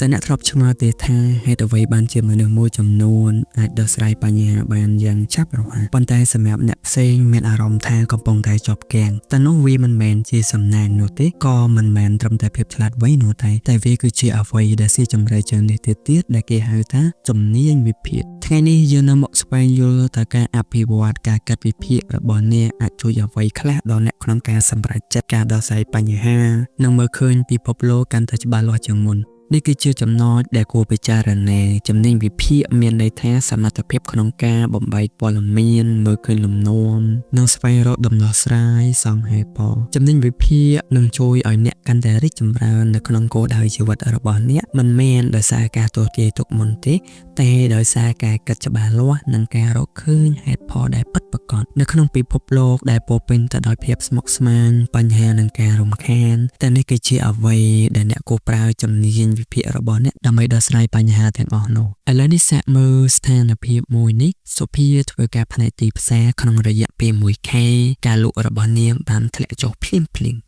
តែអ្នកធ្លាប់ឆ្ងល់ទេថាហេតុអ្វីបានជាមនុស្សមួយចំនួនអាចដោះស្រាយបញ្ហាបានយ៉ាងឆាប់រហ័សប៉ុន្តែសម្រាប់អ្នកផ្សេងមានអារម្មណ៍ថាកំពុងតែជាប់គាំងតែនោះវាមិនមែនជាសំណាងនោះទេក៏មិនមែនត្រឹមតែភាពឆ្លាតវៃនោះទេតែវាគឺជាអ្វីដែលស៊ីជម្រៅជាងនេះទៀតដែលគេហៅថាជំនាញវិភាគថ្ងៃនេះយើងនឹងមកស្វែងយល់តើការអភិវឌ្ឍការកាត់វិភាគរបស់អ្នកអាចជួយអ្វីខ្លះដល់អ្នកក្នុងការសម្រេចចិត្តការដោះស្រាយបញ្ហានិងមើលឃើញពិភពលោកកាន់តែច្បាស់លាស់ជាងមុននេះគឺជាចំណុចដែលគួរពិចារណាជំនាញវិភាគមានន័យថាសមត្ថភាពក្នុងការបំបែកព័ត៌មានមើលឃើញលំនាំនិងស្វែងរកដំណោះស្រាយសង្ហេតុផលជំនាញវិភាគនឹងជួយឲ្យអ្នកកាន់តែរីកចម្រើននៅក្នុងគោលដៅជីវិតរបស់អ្នកមិនមែនដោយសារការទស្សន៍ទាយទុកមុនទេតែដោយសារការគិតច្បាស់លាស់និងការរកឃើញហេតុផលដែលពិតប្រាកដនៅក្នុងពិភពលោកដែលពោរពេញទៅដោយភាពស្មុគស្មាញបញ្ហានិងការរំខានតែនេះគឺជាអ្វីដែលអ្នកគួរប្រើជំនាញវិភាគរបស់អ្នកដើម្បីដោះស្រាយបញ្ហាទាំងអស់នោះឥឡូវនេះសាកមើលស្ថានភាពមួយនេះសុភាធ្វើការផ្នែកទីផ្សារក្នុងរយៈពេល 1 ខែការលក់របស់នាងបានធ្លាក់ចុះភ្លាម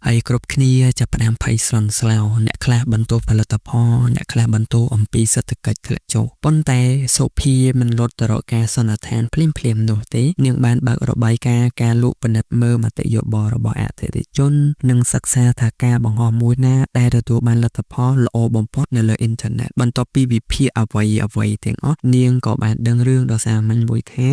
ហើយគ្រប់គ្នាចាប់ផ្ដើមភ័យស្លន់ស្លោអ្នកខ្លះបន្ទោសផលិតផលអ្នកខ្លះបន្ទោសអំពីសេដ្ឋកិច្ចធ្លាក់ចុះប៉ុន្តែសុភាមិនលត់ទៅរកការសន្និដ្ឋានភ្លាមនោះទេនាងបានបើករបាយការណ៍លក់ពិនិត្យមើលមតិយោបល់របស់អតិថិជននិងសិក្សាថាការបង្ហោះមួយណាដែលទទួលបានលទ្ធផលល្អបំផុតនៅលើអ៊ីនធឺណិតបន្ទាប់ពីវិភាគអ្វីទាំងអស់នាងក៏បានដឹងរឿងដ៏សាមញ្ញមួយថា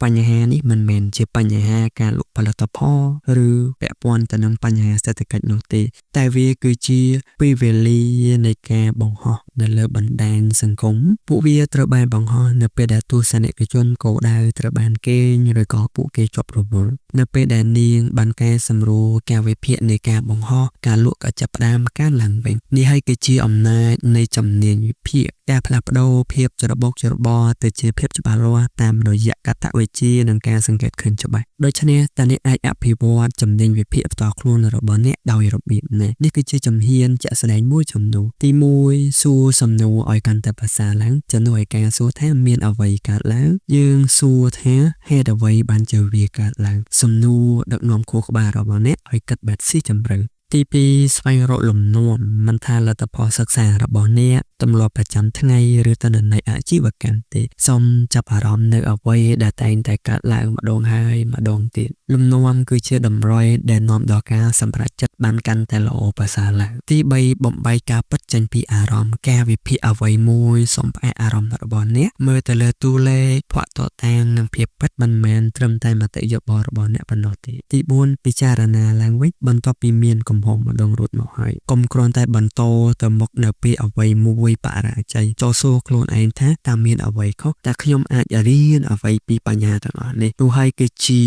បញ្ហានេះមិនមែនជាបញ្ហាការលក់ផលិតផលឬពាក់ព័ន្ធទៅនឹងបញ្ហាសេដ្ឋកិច្ចនោះទេតែវាគឺជាពេលវេលានៃការបង្ហោះនៅលើបណ្ដាញសង្គមពួកវាត្រូវបានបង្ហោះនៅពេលដែលទស្សនិកជនគោលដៅត្រូវបានគេងឬក៏ពួកគេជាប់រវល់នៅពេលដែលនាងបានកែសម្រួលការវិភាគនៃការបង្ហោះការលក់ក៏ចាប់ផ្ដើមកើនឡើងវិញនេះហើយគឺជាអំណាចនៃជំនាញវិភាគការផ្លាស់ប្ដូរភាពច្របូកច្របល់ទៅជាភាពច្បាស់លាស់តាមរយៈកតវិជ្ជានិងការសង្កេតឃើញច្បាស់ដូច្នេះតើអ្នកអាចអភិវឌ្ឍជំនាញវិភាគផ្ទាល់ខ្លួនរបស់អ្នកដោយរបៀបណានេះគឺជាជំហានជាក់ស្ដែងមួយចំនួនទី1សួរសំណួរឲ្យកាន់តែប្រសើរឡើងជំនួសឲ្យការសួរថាមានអ្វីកើតឡើងយើងសួរថាហេតុអ្វីបានជាវាកើតឡើងសំណួរដឹកនាំខួរក្បាលរបស់អ្នកឲ្យគិតបែបស៊ីជម្រៅទី2ស្វែងរកលំនាំមិនថាលទ្ធផលសិក្សារបស់អ្នកទម្លាប់ប្រចាំថ្ងៃឬទិន្នន័យអាជីវកម្មទេសូមចាប់អារម្មណ៍នៅអ្វីដែលតែងតែកើតឡើងម្ដងហើយម្ដងទៀតលំនាំគឺជាតម្រុយដែលនាំដល់ការសម្រេចចិត្តបានកាន់តែល្អប្រសើរឡើងទី3បំបែកការពិតចេញពីអារម្មណ៍ការវិភាគអ្វីមួយសូមផ្អែកអារម្មណ៍របស់អ្នកមើលទៅលើតួលេខភ័ក្តិតតាំងនិងភាពពិតមិនមែនត្រឹមតែមតិយោបល់របស់អ្នកប៉ុណ្ណោះទេទី4ពិចារណាឡើងវិញបន្ទាប់ពីមានកំហុសម្ដងរួចមកហើយកុំគ្រាន់តែបន្តទៅមុខនៅពេលអ្វីមួយបរាជ័យចូលសួរខ្លួនឯងថាតើមានអ្វីខុសតើខ្ញុំអាចរៀនអ្វីពីបញ្ហាទាំងអស់នេះនោះហើយគឺជា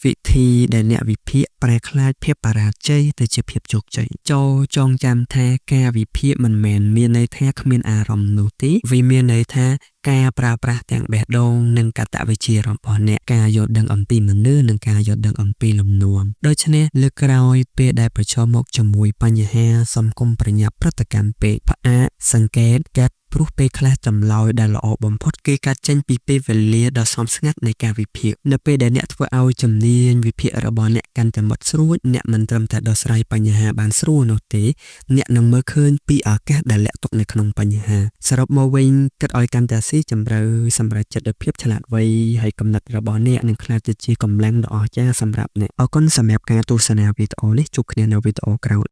វិធីដែលអ្នកវិភាគប្រែក្លាយភាពបរាជ័យទៅជាភាពជោគជ័យចូលចងចាំថាការវិភាគមិនមែនមានន័យថាគ្មានអារម្មណ៍នោះទេវាមានន័យថាការប្រើប្រាស់ទាំងបេះដូងនិងកតវិជ្ជារបស់អ្នកការយល់ដឹងអំពីមនុស្សនិងការយល់ដឹងអំពីលំនាំដូច្នេះលើកក្រោយពេលដែលប្រឈមមុខជាមួយបញ្ហាសូមកុំប្រញាប់ប្រតិកម្មពេកផ្អាកសង្កេតកាត់ព្រោះពេលខ្លះចម្លើយដែលល្អបំផុតគេកាត់ចេញពីពេលវេលាដ៏ស្ងប់ស្ងាត់នៃការវិភាគនៅពេលដែលអ្នកធ្វើឲ្យជំនាញវិភាគរបស់អ្នកកាន់តែមុតស្រួចអ្នកមិនត្រឹមតែដោះស្រាយបញ្ហាបានស្រួលនោះទេអ្នកនឹងមើលឃើញពីឱកាសដែលលាក់ទុកនៅក្នុងបញ្ហាសរុបមកវិញគិតឲ្យកាន់តែស៊ីជម្រៅសម្រាប់ចិត្តដោយភាពឆ្លាតវៃហើយកំណត់របស់អ្នកនឹងក្លាយទៅជាកម្លាំងដ៏អស្ចារ្យសម្រាប់អ្នកអរគុណសម្រាប់ការទស្សនាវីដេអូនេះជួបគ្នានៅវីដេអូក្រោយ